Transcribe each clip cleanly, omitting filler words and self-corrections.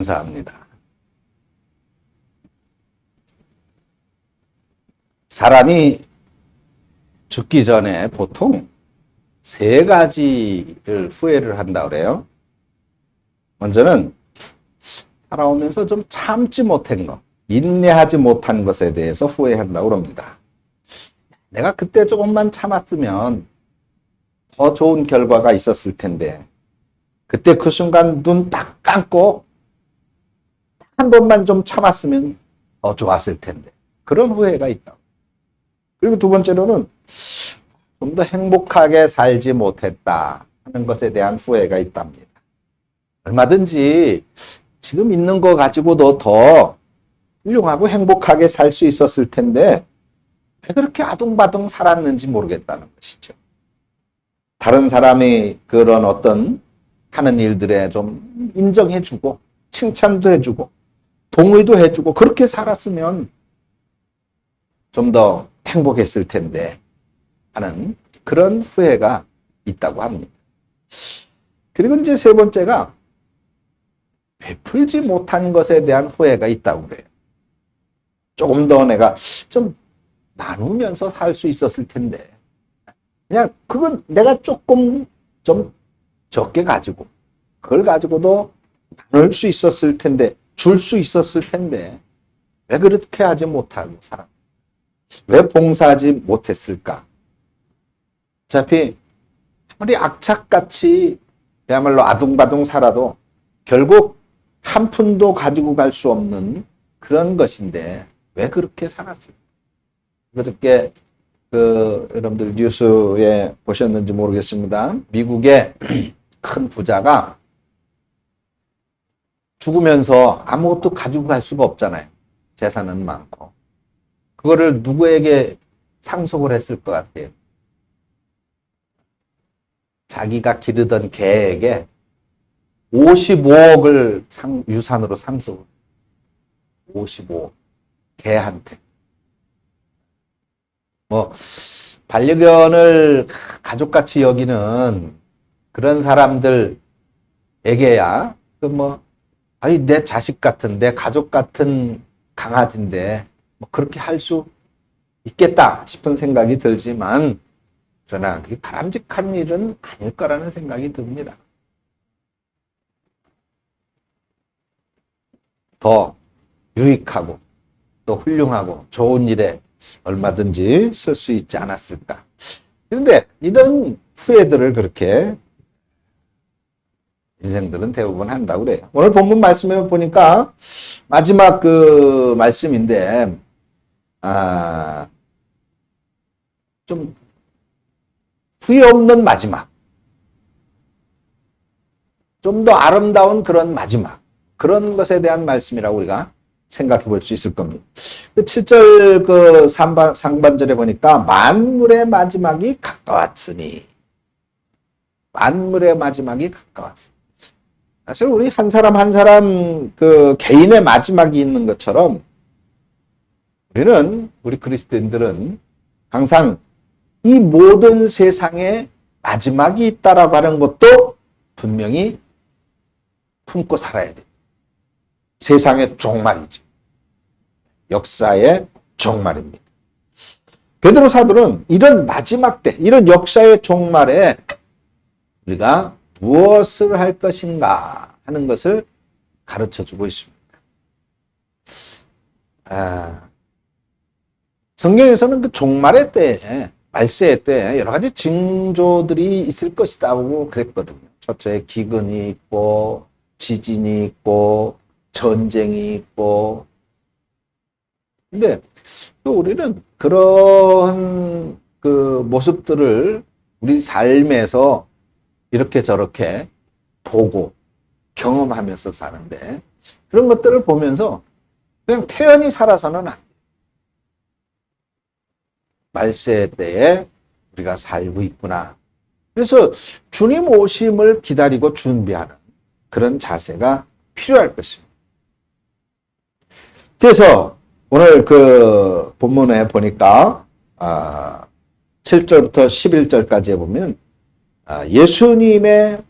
감사합니다. 사람이 죽기 전에 보통 세 가지를 후회를 한다 그래요. 먼저는 살아오면서 좀 참지 못한 것, 인내하지 못한 것에 대해서 후회한다고 합니다. 내가 그때 조금만 참았으면 더 좋은 결과가 있었을 텐데, 그때 그 순간 눈 딱 감고 한 번만 좀 참았으면 더 좋았을 텐데, 그런 후회가 있다. 그리고 두 번째로는 좀 더 행복하게 살지 못했다 하는 것에 대한 후회가 있답니다. 얼마든지 지금 있는 거 가지고도 더 훌륭하고 행복하게 살 수 있었을 텐데 왜 그렇게 아둥바둥 살았는지 모르겠다는 것이죠. 다른 사람이 그런 어떤 하는 일들에 좀 인정해주고 칭찬도 해주고 동의도 해주고 그렇게 살았으면 좀 더 행복했을 텐데 하는 그런 후회가 있다고 합니다. 그리고 이제 세 번째가 베풀지 못한 것에 대한 후회가 있다고 그래요. 조금 더 내가 좀 나누면서 살 수 있었을 텐데 그냥 그건 내가 조금 좀 적게 가지고 그걸 가지고도 나눌 수 있었을 텐데 줄 수 있었을 텐데 왜 그렇게 하지 못하고 살았을까? 왜 봉사하지 못했을까? 어차피 아무리 악착같이 그야말로 아둥바둥 살아도 결국 한 푼도 가지고 갈 수 없는 그런 것인데 왜 그렇게 살았을까? 그저께 여러분들 뉴스에 보셨는지 모르겠습니다. 미국의 큰 부자가 죽으면서 아무것도 가지고 갈 수가 없잖아요. 재산은 많고. 그거를 누구에게 상속을 했을 것 같아요? 자기가 기르던 개에게 55억을 유산으로 상속을. 55억. 개한테. 반려견을 가족같이 여기는 그런 사람들에게야, 아니, 내 자식 같은, 내 가족 같은 강아지인데, 그렇게 할 수 있겠다 싶은 생각이 들지만, 그러나 그게 바람직한 일은 아닐 거라는 생각이 듭니다. 더 유익하고, 또 훌륭하고, 좋은 일에 얼마든지 쓸 수 있지 않았을까. 그런데 이런 후회들을 그렇게 인생들은 대부분 한다고 그래요. 오늘 본문 말씀에 보니까 마지막 그 말씀인데, 좀 후회 없는 마지막. 좀 더 아름다운 그런 마지막. 그런 것에 대한 말씀이라고 우리가 생각해 볼 수 있을 겁니다. 7절 상반절에 보니까 만물의 마지막이 가까웠으니. 만물의 마지막이 가까웠으니. 사실 우리 한 사람 한 사람 개인의 마지막이 있는 것처럼 우리 그리스도인들은 항상 이 모든 세상에 마지막이 있다라고 하는 것도 분명히 품고 살아야 돼요. 세상의 종말이지. 역사의 종말입니다. 베드로 사도는 이런 마지막 때, 이런 역사의 종말에 우리가 무엇을 할 것인가 하는 것을 가르쳐주고 있습니다. 성경에서는 그 종말의 때에, 말세의 때에 여러 가지 징조들이 있을 것이라고 그랬거든요. 첫째, 기근이 있고, 지진이 있고, 전쟁이 있고. 근데 또 우리는 그런 그 모습들을 우리 삶에서 이렇게 저렇게 보고 경험하면서 사는데 그런 것들을 보면서 그냥 태연히 살아서는 안 돼요. 말세 때에 우리가 살고 있구나. 그래서 주님 오심을 기다리고 준비하는 그런 자세가 필요할 것입니다. 그래서 오늘 그 본문에 보니까 7절부터 11절까지 보면 예수님의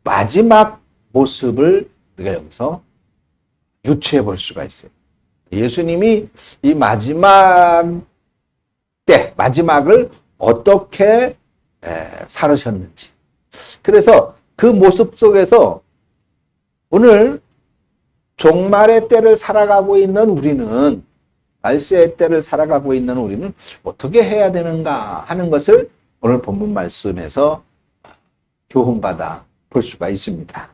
마지막 모습을 우리가 여기서 유추해 볼 수가 있어요. 예수님이 이 마지막 때, 마지막을 어떻게 살으셨는지. 그래서 그 모습 속에서 오늘 종말의 때를 살아가고 있는 우리는, 말세의 때를 살아가고 있는 우리는 어떻게 해야 되는가 하는 것을 오늘 본문 말씀에서 교훈받아 볼 수가 있습니다.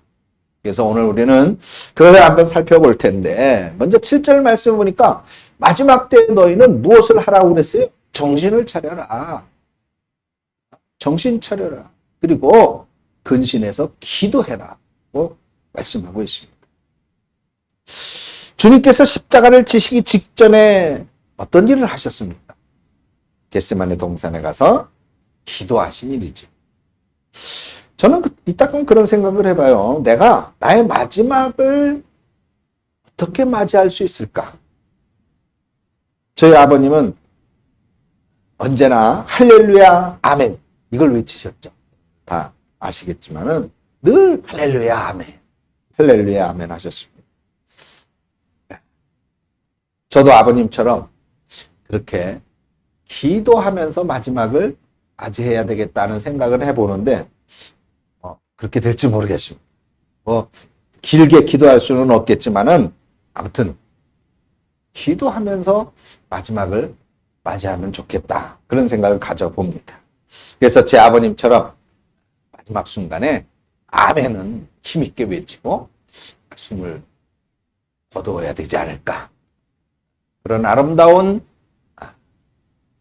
그래서 오늘 우리는 그걸 한번 살펴볼 텐데, 먼저 7절 말씀 보니까 마지막 때에 너희는 무엇을 하라고 그랬어요? 정신을 차려라. 정신 차려라. 그리고 근신해서 기도해라. 말씀하고 있습니다. 주님께서 십자가를 지시기 직전에 어떤 일을 하셨습니까? 겟세마네 동산에 가서 기도하신 일이죠. 저는 이따금 그런 생각을 해봐요. 내가 나의 마지막을 어떻게 맞이할 수 있을까? 저희 아버님은 언제나 할렐루야 아멘 이걸 외치셨죠. 다 아시겠지만은 늘 할렐루야 아멘, 할렐루야 아멘 하셨습니다. 저도 아버님처럼 그렇게 기도하면서 마지막을 맞이해야 되겠다는 생각을 해보는데 그렇게 될지 모르겠습니다. 길게 기도할 수는 없겠지만은 아무튼 기도하면서 마지막을 맞이하면 좋겠다. 그런 생각을 가져봅니다. 그래서 제 아버님처럼 마지막 순간에 아멘은 힘있게 외치고 숨을 거두어야 되지 않을까. 그런 아름다운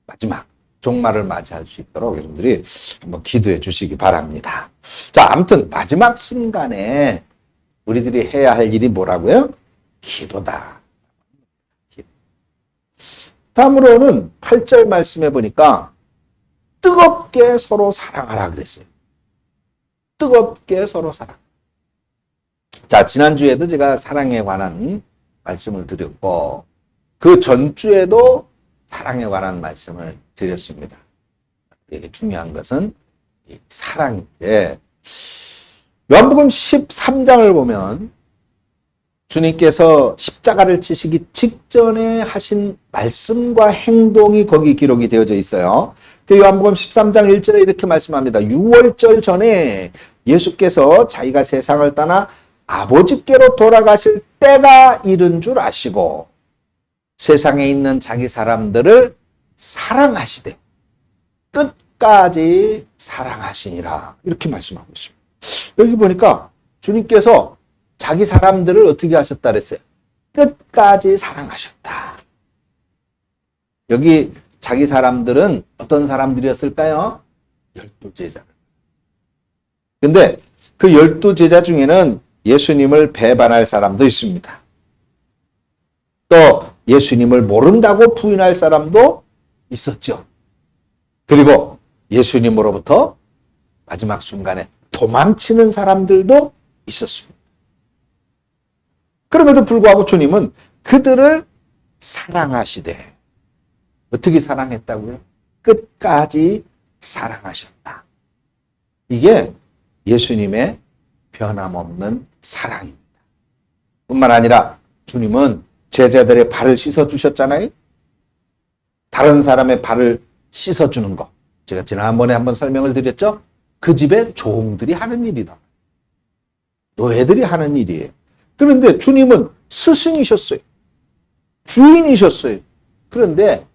마지막 종말을 맞이할 수 있도록 여러분들이 한번 기도해 주시기 바랍니다. 자, 아무튼 마지막 순간에 우리들이 해야 할 일이 뭐라고요? 기도다. 다음으로는 8절 말씀해 보니까 뜨겁게 서로 사랑하라 그랬어요. 뜨겁게 서로 사랑. 자, 지난주에도 제가 사랑에 관한 말씀을 드렸고 그 전주에도 사랑에 관한 말씀을 드렸습니다. 되게 중요한 것은 이 사랑인데 요한복음 13장을 보면 주님께서 십자가를 치시기 직전에 하신 말씀과 행동이 거기 기록이 되어져 있어요. 그 요한복음 13장 1절에 이렇게 말씀합니다. 6월절 전에 예수께서 자기가 세상을 떠나 아버지께로 돌아가실 때가 이른 줄 아시고 세상에 있는 자기 사람들을 사랑하시되 끝까지 사랑하시니라. 이렇게 말씀하고 있습니다. 여기 보니까 주님께서 자기 사람들을 어떻게 하셨다 그랬어요? 끝까지 사랑하셨다. 여기 자기 사람들은 어떤 사람들이었을까요? 12제자. 근데 그 12제자 중에는 예수님을 배반할 사람도 있습니다. 또 예수님을 모른다고 부인할 사람도 있었죠. 그리고 예수님으로부터 마지막 순간에 도망치는 사람들도 있었습니다. 그럼에도 불구하고 주님은 그들을 사랑하시되 어떻게 사랑했다고요? 끝까지 사랑하셨다. 이게 예수님의 변함없는 사랑입니다. 뿐만 아니라 주님은 제자들의 발을 씻어주셨잖아요. 다른 사람의 발을 씻어주는 거. 제가 지난번에 한번 설명을 드렸죠. 그 집에 종들이 하는 일이다. 노예들이 하는 일이에요. 그런데 주님은 스승이셨어요. 주인이셨어요. 그런데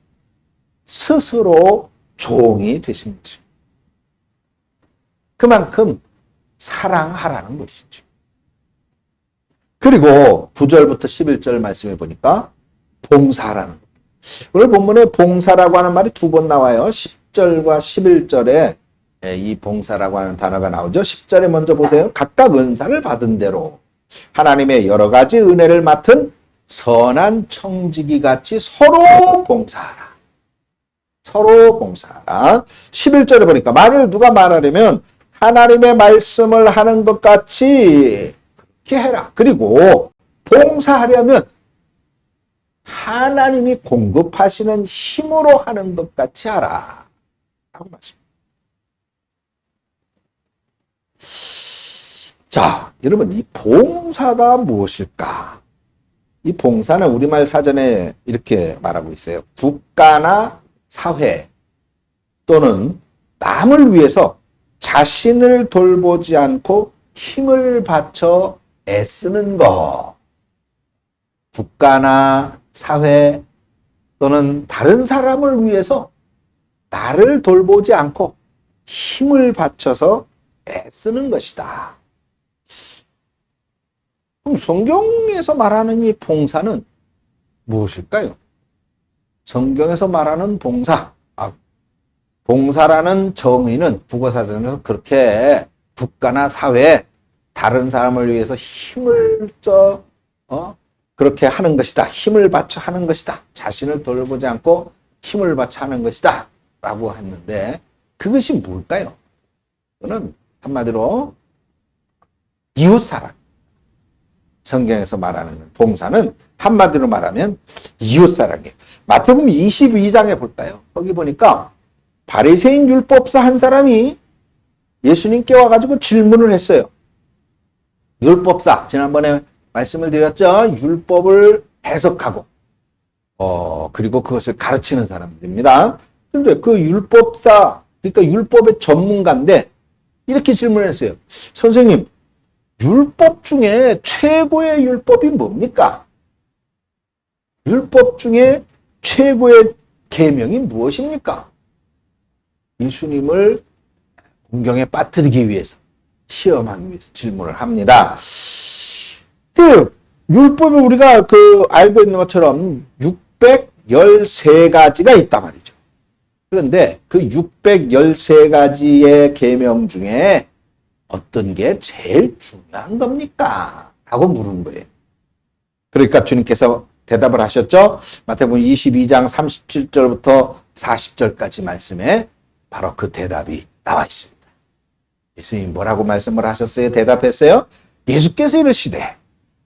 스스로 종이 되신 거죠. 그만큼 사랑하라는 것이죠. 그리고 9절부터 11절 말씀해 보니까 봉사라는 것. 오늘 본문에 봉사라고 하는 말이 두 번 나와요. 10절과 11절에 이 봉사라고 하는 단어가 나오죠. 10절에 먼저 보세요. 각각 은사를 받은 대로 하나님의 여러 가지 은혜를 맡은 선한 청지기 같이 서로 봉사하라. 서로 봉사하라. 11절에 보니까 만일 누가 말하려면 하나님의 말씀을 하는 것 같이 그렇게 해라. 그리고 봉사하려면 하나님이 공급하시는 힘으로 하는 것 같이 하라. 라고 말씀합니다. 자, 여러분 이 봉사가 무엇일까? 이 봉사는 우리말 사전에 이렇게 말하고 있어요. 국가나 사회 또는 남을 위해서 자신을 돌보지 않고 힘을 바쳐 애쓰는 것. 국가나 사회 또는 다른 사람을 위해서 나를 돌보지 않고 힘을 바쳐서 애쓰는 것이다. 그럼 성경에서 말하는 이 봉사는 무엇일까요? 성경에서 말하는 봉사, 봉사라는 정의는 국어사전에서 그렇게 국가나 사회, 다른 사람을 위해서 힘을 그렇게 하는 것이다. 힘을 바쳐 하는 것이다. 자신을 돌보지 않고 힘을 바쳐 하는 것이다. 라고 했는데 그것이 뭘까요? 그는 한마디로 이웃사랑. 성경에서 말하는 봉사는 한마디로 말하면 이웃사랑이에요. 마태복음 22장에 볼까요? 거기 보니까 바리새인 율법사 한 사람이 예수님께 와가지고 질문을 했어요. 율법사, 지난번에 말씀을 드렸죠. 율법을 해석하고 그리고 그것을 가르치는 사람들입니다. 그런데 그 율법사, 그러니까 율법의 전문가인데 이렇게 질문을 했어요. 선생님, 율법 중에 최고의 율법이 뭡니까? 율법 중에 최고의 계명이 무엇입니까? 예수님을 공경에 빠뜨리기 위해서, 시험하기 위해서 질문을 합니다. 그 율법을 우리가 알고 있는 것처럼 613가지가 있단 말이죠. 그런데 그 613가지의 계명 중에 어떤 게 제일 중요한 겁니까? 라고 물은 거예요. 그러니까 주님께서 대답을 하셨죠. 마태복음 22장 37절부터 40절까지 말씀에 바로 그 대답이 나와 있습니다. 예수님이 뭐라고 말씀을 하셨어요? 대답했어요. 예수께서 이르시되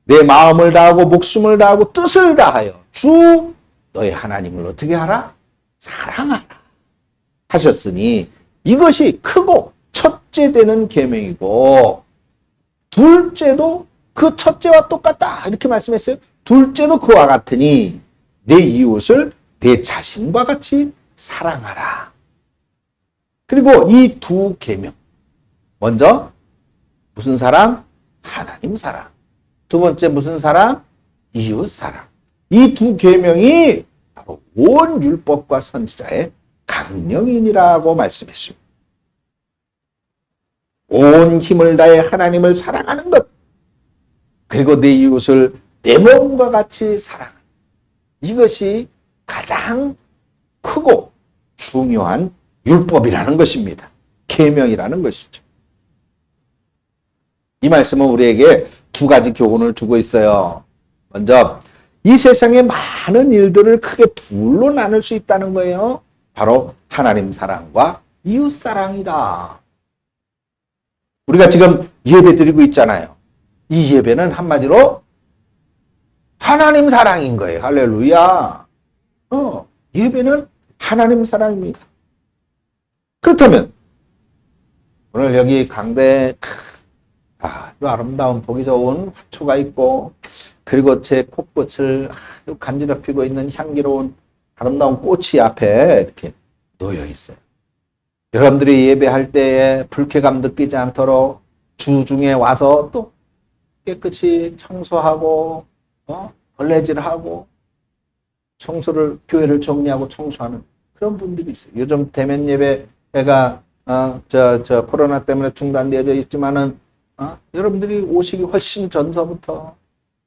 내 마음을 다하고 목숨을 다하고 뜻을 다하여 주 너의 하나님을 어떻게 하라? 사랑하라 하셨으니 이것이 크고 첫째 되는 계명이고 둘째도 그 첫째와 똑같다 이렇게 말씀했어요. 둘째도 그와 같으니 내 이웃을 내 자신과 같이 사랑하라. 그리고 이 두 계명, 먼저 무슨 사랑? 하나님 사랑. 두 번째 무슨 사랑? 이웃 사랑. 이 두 계명이 바로 온 율법과 선지자의 강령이니라고 말씀했습니다. 온 힘을 다해 하나님을 사랑하는 것, 그리고 내 이웃을 내 몸과 같이 사랑하는 이것이 가장 크고 중요한 율법이라는 것입니다. 계명이라는 것이죠. 이 말씀은 우리에게 두 가지 교훈을 주고 있어요. 먼저 이 세상의 많은 일들을 크게 둘로 나눌 수 있다는 거예요. 바로 하나님 사랑과 이웃 사랑이다. 우리가 지금 예배 드리고 있잖아요. 이 예배는 한마디로 하나님 사랑인 거예요. 할렐루야. 예배는 하나님 사랑입니다. 그렇다면 오늘 여기 강대에 아름다운 보기 좋은 화초가 있고 그리고 제 콧꽃을 간지럽히고 있는 향기로운 아름다운 꽃이 앞에 이렇게 놓여 있어요. 여러분들이 예배할 때에 불쾌감 느끼지 않도록 주중에 와서 또 깨끗이 청소하고 걸레질하고 청소를 교회를 정리하고 청소하는 그런 분들이 있어요. 요즘 대면 예배가 코로나 때문에 중단되어져 있지만은 여러분들이 오시기 훨씬 전서부터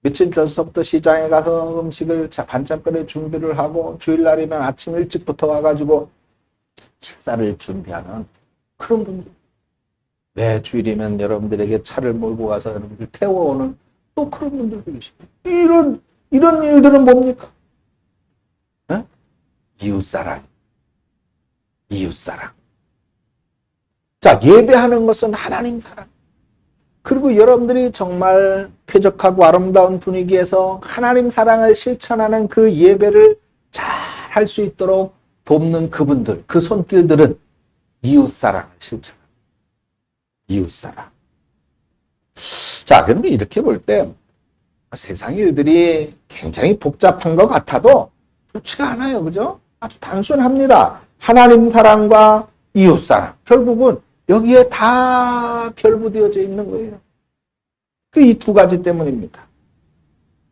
며칠 전서부터 시장에 가서 음식을 반찬거리 준비를 하고 주일날이면 아침 일찍부터 와가지고 식사를 준비하는 그런 분들. 매 주일이면 여러분들에게 차를 몰고 가서 여러분들 태워오는 또 그런 분들도 계시고 이런 일들은 뭡니까? 이웃사랑. 이웃사랑. 자, 예배하는 것은 하나님 사랑. 그리고 여러분들이 정말 쾌적하고 아름다운 분위기에서 하나님 사랑을 실천하는 그 예배를 잘 할 수 있도록 돕는 그분들, 그 손길들은 이웃사랑을 실천합니다. 이웃사랑. 자, 그러면 이렇게 볼 때 세상 일들이 굉장히 복잡한 것 같아도 그렇지가 않아요. 그죠? 아주 단순합니다. 하나님 사랑과 이웃 사랑. 결국은 여기에 다 결부되어져 있는 거예요. 그 이 두 가지 때문입니다.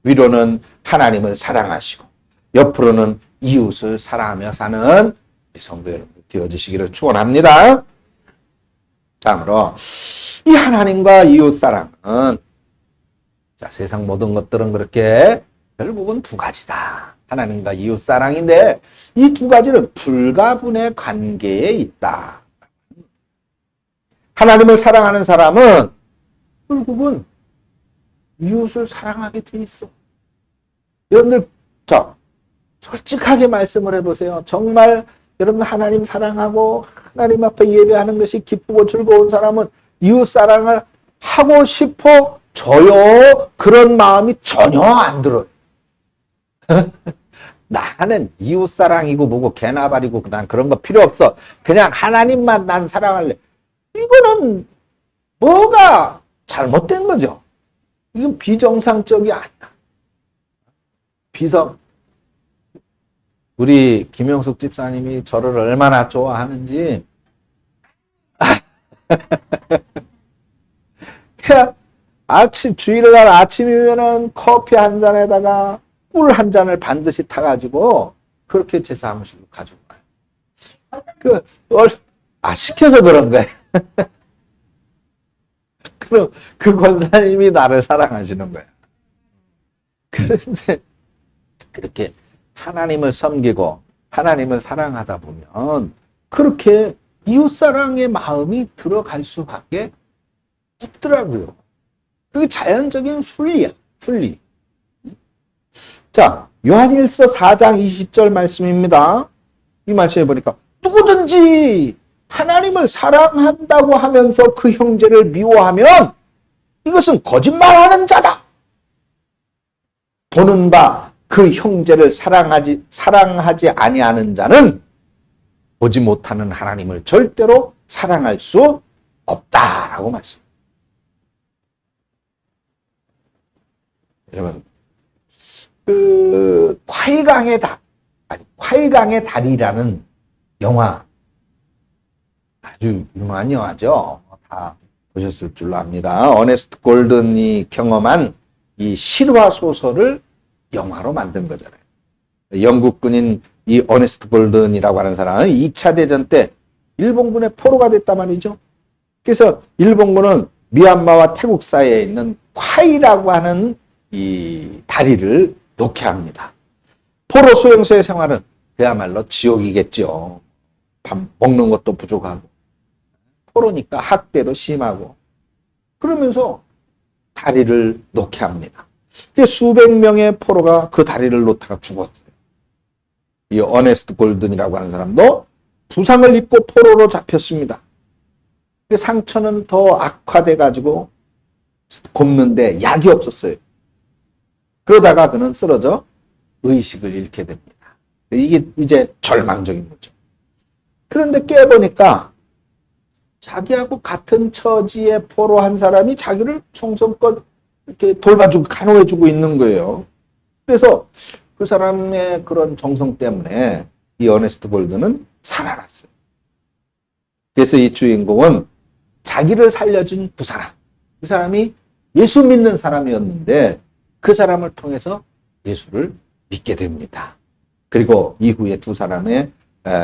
위로는 하나님을 사랑하시고 옆으로는 이웃을 사랑하며 사는 성도 여러분 되어주시기를 축원합니다. 다음으로 이 하나님과 이웃 사랑은 자, 세상 모든 것들은 그렇게 결국은 두 가지다. 하나님과 이웃 사랑인데 이 두 가지는 불가분의 관계에 있다. 하나님을 사랑하는 사람은 결국은 이웃을 사랑하게 돼 있어. 여러분들 자 솔직하게 말씀을 해보세요. 정말 여러분 하나님 사랑하고 하나님 앞에 예배하는 것이 기쁘고 즐거운 사람은 이웃 사랑을 하고 싶어 져요. 그런 마음이 전혀 안 들어요. 나는 이웃 사랑이고 뭐고 개나발이고 난 그런 거 필요 없어. 그냥 하나님만 난 사랑할래. 이거는 뭐가 잘못된 거죠. 이건 비정상적이 아니야. 우리 김영숙 집사님이 저를 얼마나 좋아하는지 그냥 주일날 아침이면은 커피 한 잔에다가 꿀 한 잔을 반드시 타가지고 그렇게 제 사무실로 가지고 가요. 시켜서 그런 거예요. 그럼 그 권사님이 나를 사랑하시는 거야. 그런데 그렇게 하나님을 섬기고 하나님을 사랑하다 보면 그렇게 이웃사랑의 마음이 들어갈 수밖에 없더라고요. 그게 자연적인 순리야. 순리. 자, 요한일서 4장 20절 말씀입니다. 이 말씀해 보니까 누구든지 하나님을 사랑한다고 하면서 그 형제를 미워하면 이것은 거짓말하는 자다. 보는 바 그 형제를 사랑하지 아니하는 자는 보지 못하는 하나님을 절대로 사랑할 수 없다라고 말씀. 여러분, 콰이강의 달이라는 영화 아주 유명한 영화죠. 다 보셨을 줄로 압니다. 어네스트 골든이 경험한 이 실화 소설을 영화로 만든 거잖아요. 영국군인 이 어네스트 골든이라고 하는 사람은 2차 대전 때 일본군의 포로가 됐단 말이죠. 그래서 일본군은 미얀마와 태국 사이에 있는 콰이라고 하는 이 다리를 놓게 합니다. 포로 수용소의 생활은 그야말로 지옥이겠죠. 밥 먹는 것도 부족하고 포로니까 학대도 심하고 그러면서 다리를 놓게 합니다. 수백 명의 포로가 그 다리를 놓다가 죽었어요. 이 어네스트 골든이라고 하는 사람도 부상을 입고 포로로 잡혔습니다. 상처는 더 악화돼 가지고 곱는데 약이 없었어요. 그러다가 그는 쓰러져 의식을 잃게 됩니다. 이게 이제 절망적인 거죠. 그런데 깨보니까 자기하고 같은 처지의 포로 한 사람이 자기를 성성껏 이렇게 돌봐주고 간호해주고 있는 거예요. 그래서 그 사람의 그런 정성 때문에 이 어네스트 골든은 살아났어요. 그래서 이 주인공은 자기를 살려준 그 사람이 예수 믿는 사람이었는데 그 사람을 통해서 예수를 믿게 됩니다. 그리고 이후에 두 사람의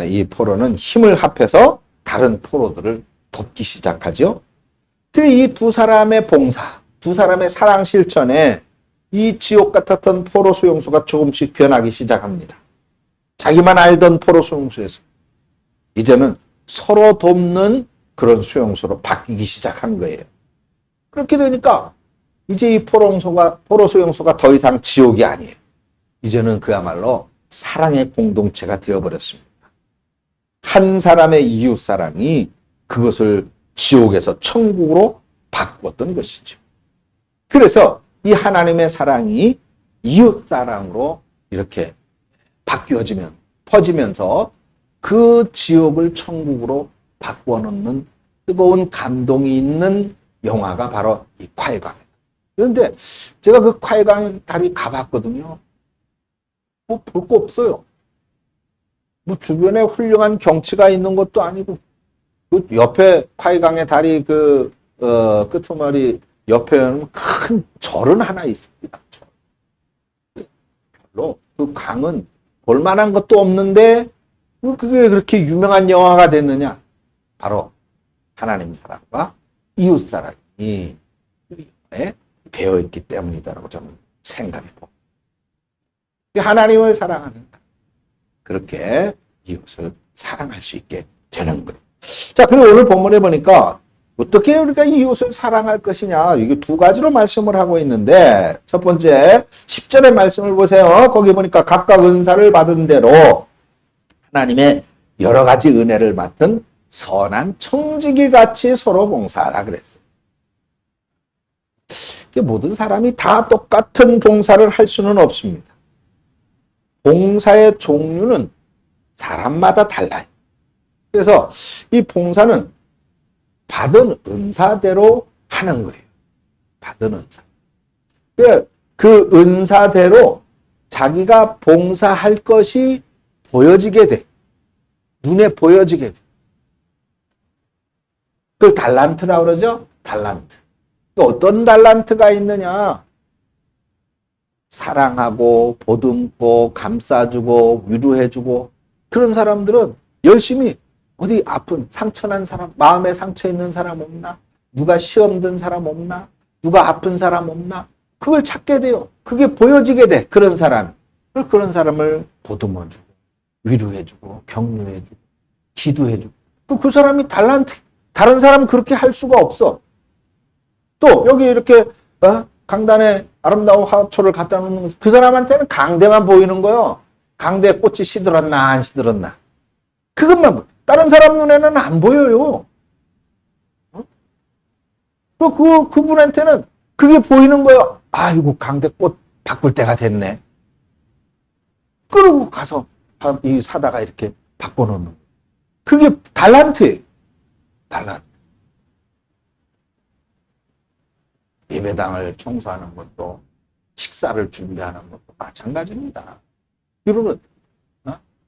이 포로는 힘을 합해서 다른 포로들을 돕기 시작하죠. 이 두 사람의 봉사, 두 사람의 사랑 실천에 이 지옥 같았던 포로 수용소가 조금씩 변하기 시작합니다. 자기만 알던 포로 수용소에서 이제는 서로 돕는 그런 수용소로 바뀌기 시작한 거예요. 그렇게 되니까 이제 이 포로 수용소가 더 이상 지옥이 아니에요. 이제는 그야말로 사랑의 공동체가 되어버렸습니다. 한 사람의 이웃 사랑이 그것을 지옥에서 천국으로 바꾸었던 것이죠. 그래서 이 하나님의 사랑이 이웃 사랑으로 이렇게 퍼지면서 그 지옥을 천국으로 바꾸어 놓는 뜨거운 감동이 있는 영화가 바로 이 콰이강이에요. 그런데 제가 그 콰이강 다리 가봤거든요. 뭐 볼 거 없어요. 뭐 주변에 훌륭한 경치가 있는 것도 아니고 그 옆에 콰이강의 다리 끄트머리 옆에는 큰 절은 하나 있습니다. 별로 그 강은 볼만한 것도 없는데 그게 그렇게 유명한 영화가 됐느냐? 바로 하나님 사랑과 이웃 사랑이 배어 있기 때문이다라고 저는 생각해요. 하나님을 사랑하는 그렇게 이웃을 사랑할 수 있게 되는 거예요. 자, 그리고 오늘 본문에 보니까 어떻게 우리가 이웃을 사랑할 것이냐, 이게 두 가지로 말씀을 하고 있는데, 첫 번째 10절의 말씀을 보세요. 거기 보니까 각각 은사를 받은 대로 하나님의 여러 가지 은혜를 맡은 선한 청지기 같이 서로 봉사하라 그랬어요. 모든 사람이 다 똑같은 봉사를 할 수는 없습니다. 봉사의 종류는 사람마다 달라요. 그래서 이 봉사는 받은 은사대로 하는 거예요. 받은 은사. 그 은사대로 자기가 봉사할 것이 보여지게 돼. 눈에 보여지게 돼. 그걸 달란트라고 그러죠? 달란트. 어떤 달란트가 있느냐? 사랑하고 보듬고 감싸주고 위로해주고 그런 사람들은 열심히 어디 아픈 상처난 사람, 마음에 상처 있는 사람 없나? 누가 시험 든 사람 없나? 누가 아픈 사람 없나? 그걸 찾게 돼요. 그게 보여지게 돼. 그런 사람. 그런 사람을 보듬어주고 위로해주고 격려해주고 기도해주고 그 사람이 달란트. 다른 사람은 그렇게 할 수가 없어. 또 여기 이렇게 강단에 아름다운 화초를 갖다 놓는 그 사람한테는 강대만 보이는 거요. 강대에 꽃이 시들었나 안 시들었나. 그것만 보여. 다른 사람 눈에는 안 보여요. 또 그분한테는 그게 보이는 거예요. 아이고 강대 꽃 바꿀 때가 됐네. 그러고 가서 이 사다가 이렇게 바꿔놓는 거예요. 그게 달란트예요. 달란트. 예배당을 청소하는 것도 식사를 준비하는 것도 마찬가지입니다. 여러분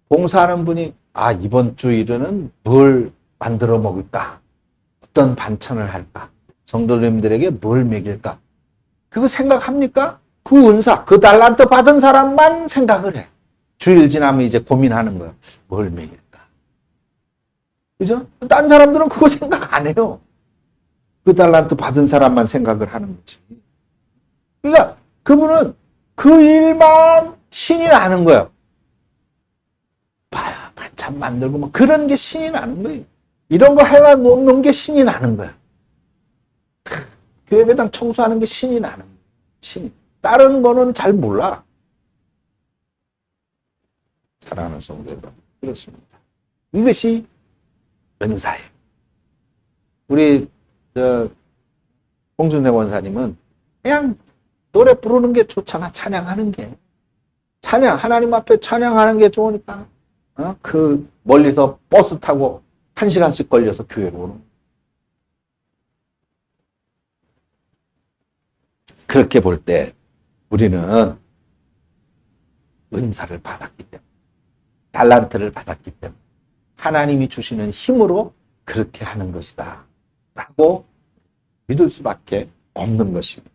봉사하는 분이 이번 주일에는 뭘 만들어 먹을까? 어떤 반찬을 할까? 성도님들에게 뭘 먹일까? 그거 생각합니까? 그 은사, 그 달란트 받은 사람만 생각을 해. 주일 지나면 이제 고민하는 거예요. 뭘 먹일까? 그죠? 딴 사람들은 그거 생각 안 해요. 그 달란트 받은 사람만 생각을 하는 거지. 그러니까 그분은 그 일만 신이 나는 거예요. 반찬 만들고 뭐 그런 게 신이 나는 거예요. 이런 거 해놓는 게 신이 나는 거야. 교회배당 청소하는 게 신이 나는 거야. 신이. 다른 거는 잘 몰라. 사랑하는 성도 여러분, 그렇습니다. 이것이 은사예요. 우리 홍순회 원사님은 그냥 노래 부르는 게 좋잖아. 찬양하는 게. 하나님 앞에 찬양하는 게 좋으니까 그 멀리서 버스 타고 1시간씩 걸려서 교회로 오는. 그렇게 볼 때 우리는 은사를 받았기 때문에, 달란트를 받았기 때문에 하나님이 주시는 힘으로 그렇게 하는 것이다 라고 믿을 수밖에 없는 것입니다.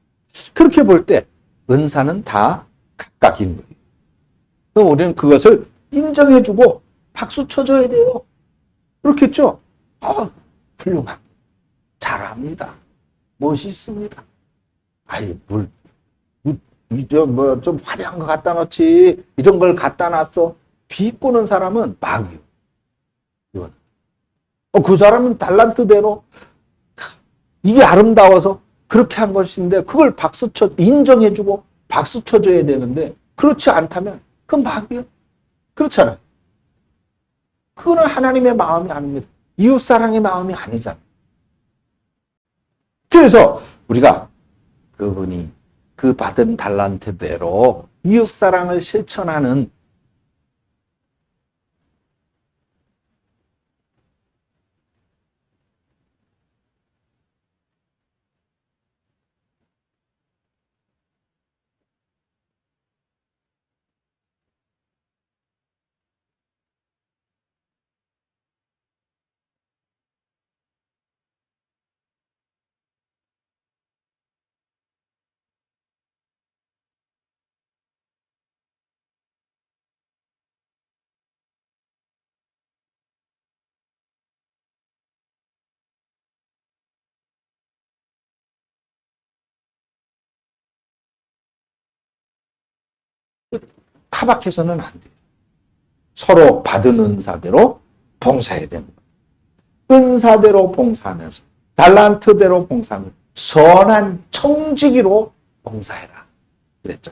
그렇게 볼 때 은사는 다 각각인 거예요. 그럼 우리는 그것을 인정해주고 박수 쳐줘야 돼요. 그렇겠죠? 훌륭합니다. 잘합니다. 멋있습니다. 좀 화려한 거 갖다 놓지. 이런 걸 갖다 놨어. 비꼬는 사람은 마귀요. 그 사람은 달란트대로 이게 아름다워서 그렇게 한 것인데 그걸 인정해주고 박수 쳐줘야 되는데 그렇지 않다면 그건 마귀요. 그렇잖아요. 그거는 하나님의 마음이 아닙니다. 이웃사랑의 마음이 아니잖아요. 그래서 우리가 그분이 그 받은 달란트대로 이웃사랑을 실천하는 타박해서는 안 돼요. 서로 받은 은사대로 봉사해야 되는 거예요. 은사대로 봉사하면서 달란트대로 봉사하면서 선한 청지기로 봉사해라 그랬죠.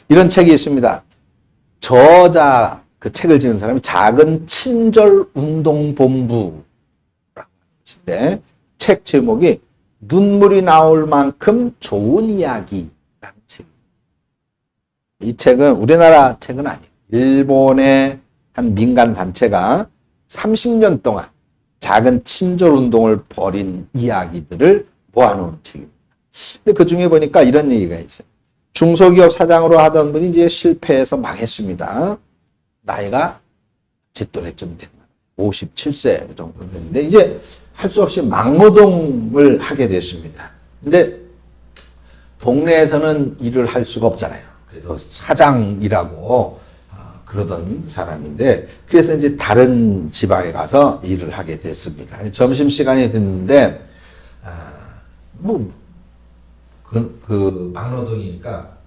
이런 책이 있습니다. 저자 그 책을 지은 사람이 작은 친절 운동본부라고 하는 것인데 책 제목이 눈물이 나올 만큼 좋은 이야기라는 책입니다. 이 책은 우리나라 책은 아니에요. 일본의 한 민간 단체가 30년 동안 작은 친절 운동을 벌인 이야기들을 모아놓은 책입니다. 근데 그 중에 보니까 이런 얘기가 있어요. 중소기업 사장으로 하던 분이 이제 실패해서 망했습니다. 나이가 제 또래쯤 됐나 57세 정도 됐는데 이제 할 수 없이 막노동을 하게 됐습니다. 근데 동네에서는 일을 할 수가 없잖아요. 그래도 사장이라고 그러던 사람인데 그래서 이제 다른 지방에 가서 일을 하게 됐습니다. 점심시간이 됐는데 그 막노동이니까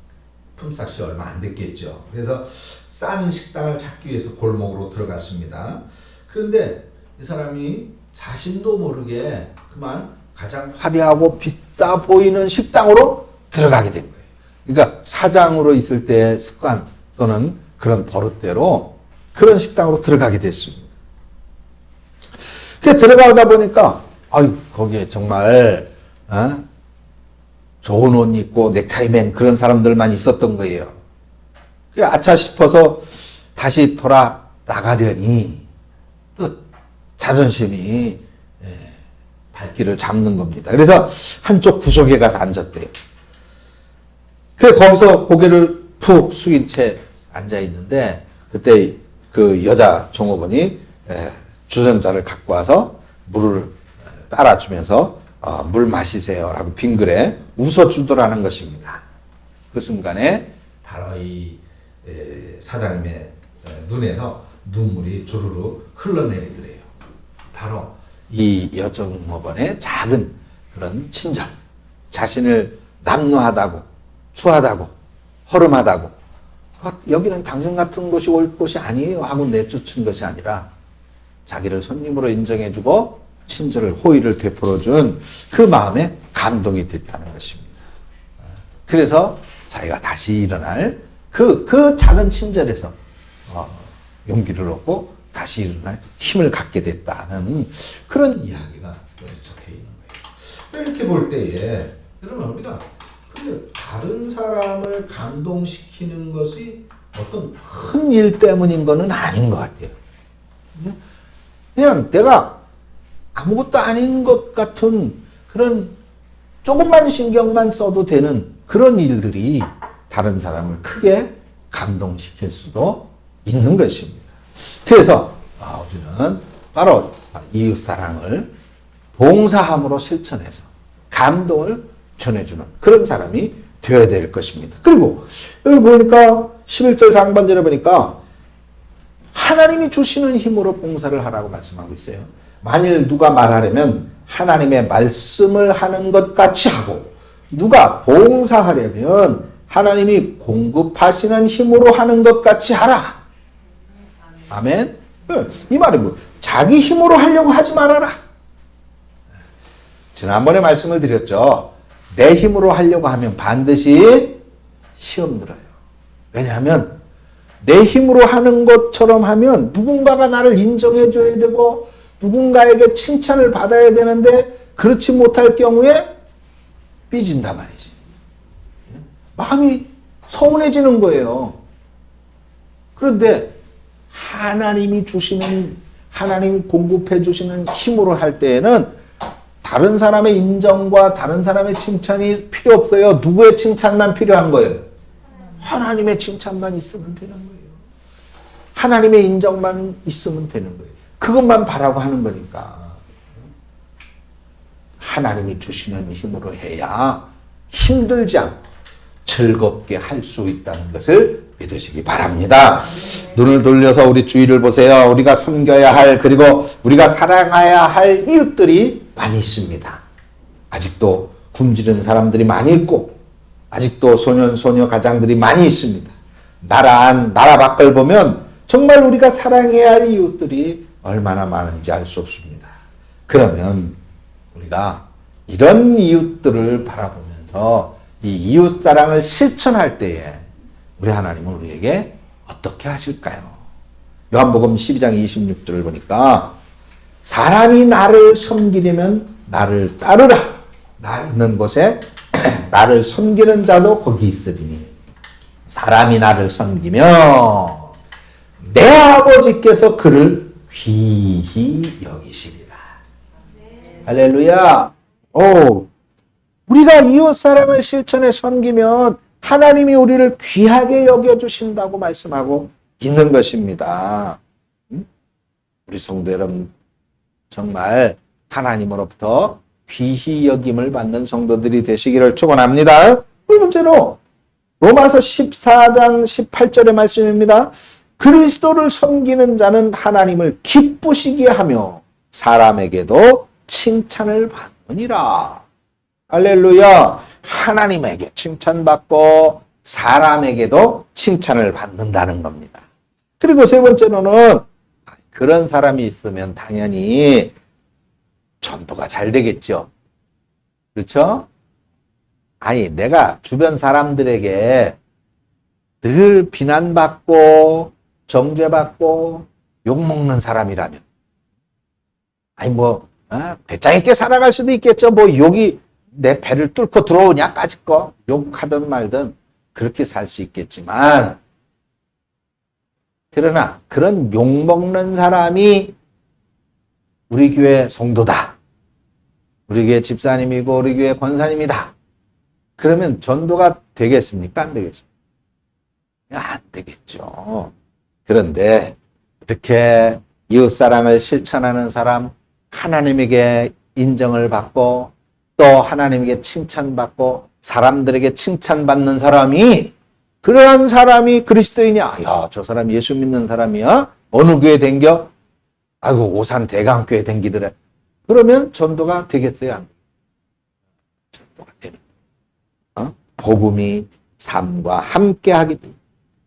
품삯이 얼마 안 됐겠죠. 그래서 싼 식당을 찾기 위해서 골목으로 들어갔습니다. 그런데 이 사람이 자신도 모르게 그만 가장 화려하고 비싸 보이는 식당으로 들어가게 된 거예요. 그러니까 사장으로 있을 때의 습관 또는 그런 버릇대로 그런 식당으로 들어가게 됐습니다. 그 들어가다 보니까 거기에 정말 좋은 옷 입고 넥타이 맨 그런 사람들만 있었던 거예요. 아차 싶어서 다시 돌아 나가려니 또 자존심이 발길을 잡는 겁니다. 그래서 한쪽 구석에 가서 앉았대요. 그래서 거기서 고개를 푹 숙인 채 앉아 있는데 그때 그 여자 종업원이 주전자를 갖고 와서 물을 따라주면서 물 마시세요 라고 빙그레 웃어주더라는 것입니다. 그 순간에 바로 이 사장님의 눈에서 눈물이 주르르 흘러내리더래요. 바로 이 여종업원의 작은 그런 친절, 자신을 남루하다고, 추하다고, 허름하다고, 여기는 당신 같은 곳이 올 곳이 아니에요 하고 내쫓은 것이 아니라 자기를 손님으로 인정해주고 친절을, 호의를 베풀어준 그 마음에 감동이 됐다는 것입니다. 그래서 자기가 다시 일어날 그 작은 친절에서 용기를 얻고 다시 일어날 힘을 갖게 됐다는 그런 이야기가 적혀 있는 거예요. 이렇게 볼 때에 그러면 우리가 다른 사람을 감동시키는 것이 어떤 큰 일 때문인 것은 아닌 것 같아요. 그냥 내가 아무것도 아닌 것 같은 그런 조금만 신경만 써도 되는 그런 일들이 다른 사람을 크게 감동시킬 수도 있는 것입니다. 그래서 우리는 바로 이웃사랑을 봉사함으로 실천해서 감동을 전해주는 그런 사람이 되어야 될 것입니다. 그리고 여기 보니까 11절 상반절에 보니까 하나님이 주시는 힘으로 봉사를 하라고 말씀하고 있어요. 만일 누가 말하려면 하나님의 말씀을 하는 것 같이 하고 누가 봉사하려면 하나님이 공급하시는 힘으로 하는 것 같이 하라. 아멘. 이 말이 뭐 자기 힘으로 하려고 하지 말아라. 지난번에 말씀을 드렸죠. 내 힘으로 하려고 하면 반드시 시험 들어요. 왜냐하면 내 힘으로 하는 것처럼 하면 누군가가 나를 인정해 줘야 되고 누군가에게 칭찬을 받아야 되는데 그렇지 못할 경우에 삐진단 말이지. 마음이 서운해지는 거예요. 그런데 하나님이 공급해 주시는 힘으로 할 때에는 다른 사람의 인정과 다른 사람의 칭찬이 필요 없어요. 누구의 칭찬만 필요한 거예요? 하나님의 칭찬만 있으면 되는 거예요. 하나님의 인정만 있으면 되는 거예요. 그것만 바라고 하는 거니까. 하나님이 주시는 힘으로 해야 힘들지 않고 즐겁게 할 수 있다는 것을 믿으시기 바랍니다. 눈을 돌려서 우리 주위를 보세요. 우리가 섬겨야 할 그리고 우리가 사랑해야 할 이웃들이 많이 있습니다. 아직도 굶주린 사람들이 많이 있고 아직도 소년, 소녀 가장들이 많이 있습니다. 나라 안, 나라 밖을 보면 정말 우리가 사랑해야 할 이웃들이 얼마나 많은지 알 수 없습니다. 그러면 우리가 이런 이웃들을 바라보면서 이 이웃 사랑을 실천할 때에 우리 하나님은 우리에게 어떻게 하실까요? 요한복음 12장 26절을 보니까 사람이 나를 섬기려면 나를 따르라. 나 있는 곳에 나를 섬기는 자도 거기 있으리니 사람이 나를 섬기며 내 아버지께서 그를 귀히 여기시리라. 할렐루야. 우리가 이웃 사랑을 실천해 섬기면 하나님이 우리를 귀하게 여겨주신다고 말씀하고 있는 것입니다. 우리 성도 여러분, 정말 하나님으로부터 귀히 여김을 받는 성도들이 되시기를 축원합니다. 두 번째로 로마서 14장 18절의 말씀입니다. 그리스도를 섬기는 자는 하나님을 기쁘시게 하며 사람에게도 칭찬을 받느니라. 할렐루야. 하나님에게 칭찬받고 사람에게도 칭찬을 받는다는 겁니다. 그리고 세 번째로는 그런 사람이 있으면 당연히 전도가 잘 되겠죠. 그렇죠? 아니, 내가 주변 사람들에게 늘 비난받고 정죄받고 욕먹는 사람이라면 아니 배짱 있게 살아갈 수도 있겠죠. 욕이 내 배를 뚫고 들어오냐까짓 거 욕하든 말든 그렇게 살 수 있겠지만 그러나 그런 욕먹는 사람이 우리 교회 성도다. 우리 교회 집사님이고 우리 교회 권사님이다. 그러면 전도가 되겠습니까? 안 되겠습니까? 안 되겠죠. 그런데 이렇게 이웃사랑을 실천하는 사람, 하나님에게 인정을 받고 또 하나님에게 칭찬받고 사람들에게 칭찬받는 사람이 그러한 사람이 그리스도이냐? 야, 저 사람 예수 믿는 사람이야? 어느 교회 댕겨? 아이고, 오산 대강교회 댕기더래. 그러면 전도가 되겠어요? 안 전도가 되는. 복음이 삶과 함께하기 때문에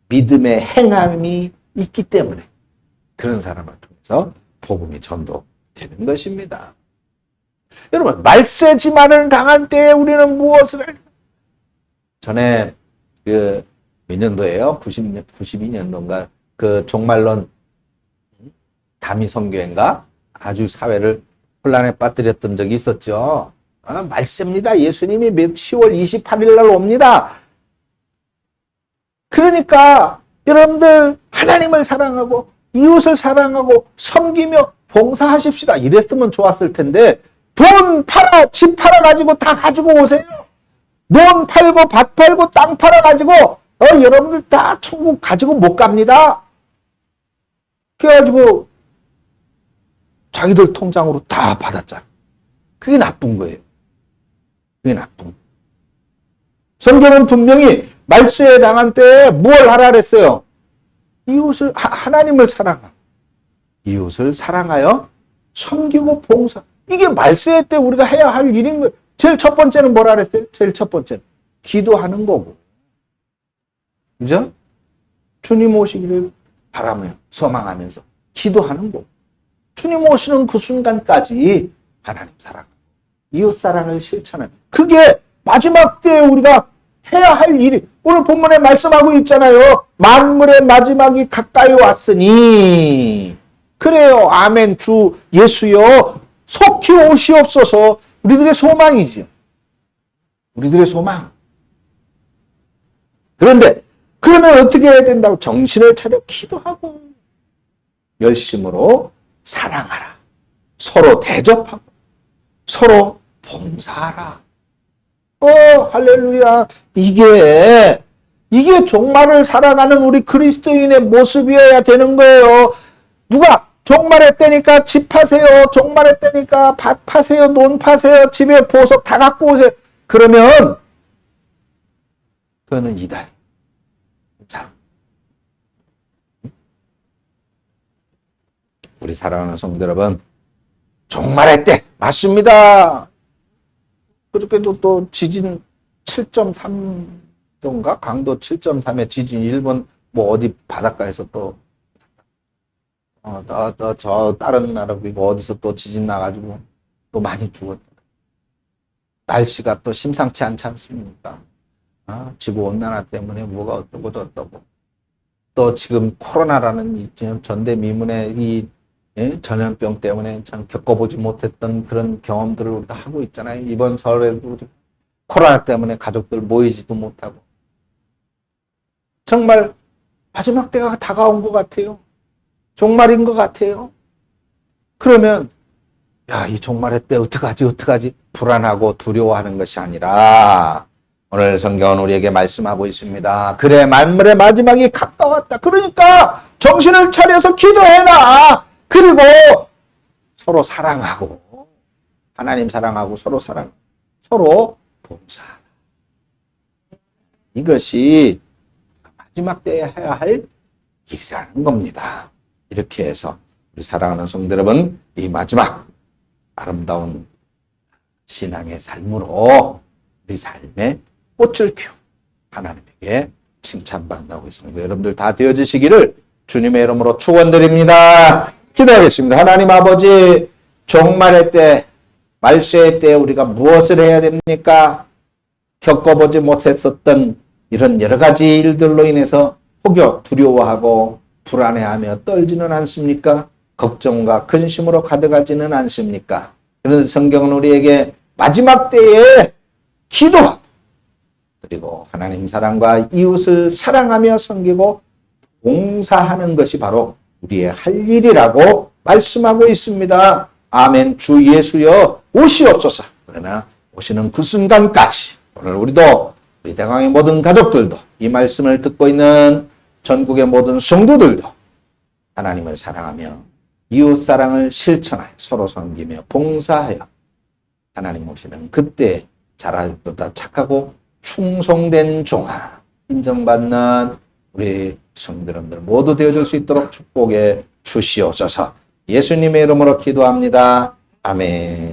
믿음의 행함이 있기 때문에 그런 사람을 통해서 복음이 전도되는 것입니다. 여러분, 말세지만을 당할 때에 우리는 무엇을 할까? 전에 몇 년도예요? 92년도인가? 종말론 다미 선교회인가? 아주 사회를 혼란에 빠뜨렸던 적이 있었죠. 말세입니다. 예수님이 10월 28일 날 옵니다. 그러니까 여러분들 하나님을 사랑하고 이웃을 사랑하고 섬기며 봉사하십시다. 이랬으면 좋았을 텐데 돈 팔아, 집 팔아 가지고 다 가지고 오세요. 논 팔고 밭 팔고 땅 팔아 가지고 여러분들 다 천국 가지고 못 갑니다. 그래가지고 자기들 통장으로 다 받았잖아. 그게 나쁜 거예요. 그게 나쁜 거예요. 성경은 분명히 말세에 당한 때에 뭘 하라 그랬어요? 이웃을, 하나님을 사랑하고 이웃을 사랑하여 섬기고 봉사. 이게 말세 때 우리가 해야 할 일인 거예요. 제일 첫 번째는 뭐라 그랬어요? 제일 첫 번째는 기도하는 거고. 그죠? 주님 오시기를 바라며 소망하면서 기도하는 거고. 주님 오시는 그 순간까지 하나님 사랑, 이웃 사랑을 실천하는 그게 마지막 때에 우리가 해야 할 일이 오늘 본문에 말씀하고 있잖아요. 만물의 마지막이 가까이 왔으니 그래요. 아멘. 주 예수여 속히 오시옵소서. 우리들의 소망이지요. 우리들의 소망. 그런데 그러면 어떻게 해야 된다고? 정신을 차려 기도하고 열심으로 사랑하라. 서로 대접하고 서로 봉사하라. 할렐루야. 이게 종말을 살아가는 우리 그리스도인의 모습이어야 되는 거예요. 누가 종말의 때니까 집 파세요. 종말의 때니까 밭 파세요. 논 파세요. 집에 보석 다 갖고 오세요. 그러면 그거는 이단. 자, 우리 사랑하는 성도 여러분, 종말의 때 맞습니다. 그렇게도 또 지진 7.3도인가? 강도 7.3의 지진이 일본 뭐 어디 바닷가에서 또 저 다른 나라 그리고 어디서 또 지진 나가지고 또 많이 죽었다. 날씨가 또 심상치 않지 않습니까? 지구 온난화 때문에 뭐가 어떠고 저떠고 또 지금 코로나라는 이 전대미문의 이 전염병 때문에 참 겪어보지 못했던 그런 경험들을 우리가 하고 있잖아요. 이번 설에도 코로나 때문에 가족들 모이지도 못하고 정말 마지막 때가 다가온 것 같아요. 종말인 것 같아요. 그러면 야, 이 종말의 때 어떡하지 불안하고 두려워하는 것이 아니라 오늘 성경은 우리에게 말씀하고 있습니다. 그래, 만물의 마지막이 가까웠다. 그러니까 정신을 차려서 기도해라. 그리고 서로 사랑하고 하나님 사랑하고 서로 봉사하라. 이것이 마지막 때에 해야 할 일이라는 겁니다. 이렇게 해서 우리 사랑하는 성도 여러분, 이 마지막 아름다운 신앙의 삶으로 우리 삶의 꽃을 피워 하나님에게 칭찬받는다고 있습니다. 여러분들 다 되어지시기를 주님의 이름으로 축원드립니다. 기도하겠습니다. 하나님 아버지, 종말의 때, 말세의 때 우리가 무엇을 해야 됩니까? 겪어보지 못했었던 이런 여러 가지 일들로 인해서 혹여 두려워하고 불안해하며 떨지는 않습니까? 걱정과 근심으로 가득하지는 않습니까? 그런데 성경은 우리에게 마지막 때에 기도 그리고 하나님 사랑과 이웃을 사랑하며 섬기고 봉사하는 것이 바로 우리의 할 일이라고 말씀하고 있습니다. 아멘. 주 예수여 오시옵소서. 그러나 오시는 그 순간까지 오늘 우리도 우리 대강의 모든 가족들도 이 말씀을 듣고 있는 전국의 모든 성도들도 하나님을 사랑하며 이웃사랑을 실천하여 서로 섬기며 봉사하여 하나님 오시는 그때 자라보다 착하고 충성된 종아 인정받는 우리 성도님들 모두 되어줄 수 있도록 축복해 주시옵소서. 예수님의 이름으로 기도합니다. 아멘.